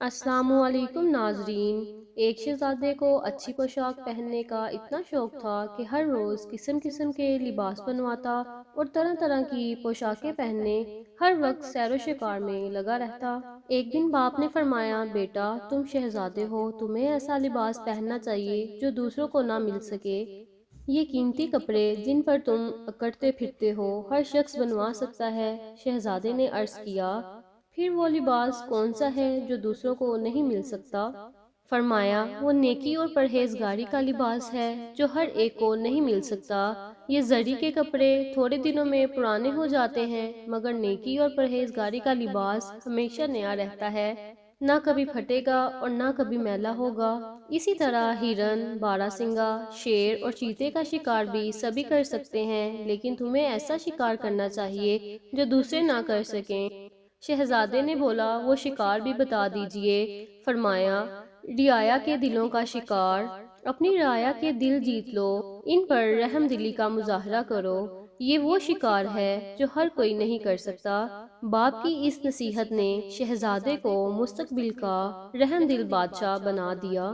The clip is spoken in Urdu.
السلام علیکم ناظرین۔ ایک شہزادے کو اچھی پوشاک پہننے کا اتنا شوق تھا کہ ہر روز قسم قسم کے لباس بنواتا اور طرح طرح کی پوشاکیں پہننے ہر وقت سیر و شکار میں لگا رہتا۔ ایک دن باپ نے فرمایا، بیٹا تم شہزادے ہو، تمہیں ایسا لباس پہننا چاہیے جو دوسروں کو نہ مل سکے۔ یہ قیمتی کپڑے جن پر تم اکڑتے پھرتے ہو ہر شخص بنوا سکتا ہے۔ شہزادے نے عرض کیا، پھر وہ لباس کون سا ہے جو دوسروں کو نہیں مل سکتا؟ فرمایا، وہ نیکی اور پرہیزگاری کا لباس ہے جو ہر ایک کو نہیں مل سکتا۔ یہ زری کے کپڑے تھوڑے دنوں میں پرانے ہو جاتے ہیں، مگر نیکی اور پرہیزگاری کا لباس ہمیشہ نیا رہتا ہے، نہ کبھی پھٹے گا اور نہ کبھی میلا ہوگا۔ اسی طرح ہرن، باراسنگا، شیر اور چیتے کا شکار بھی سبھی کر سکتے ہیں، لیکن تمہیں ایسا شکار کرنا چاہیے جو دوسرے نہ کر سکیں۔ شہزادے نے بولا، وہ شکار بھی بتا دیجئے۔ فرمایا، رعایا کے دلوں کا شکار۔ اپنی رعایا کے دل جیت لو، ان پر رحم دلی کا مظاہرہ کرو۔ یہ وہ شکار ہے جو ہر کوئی نہیں کر سکتا۔ باپ کی اس نصیحت نے شہزادے کو مستقبل کا رحم دل بادشاہ بنا دیا۔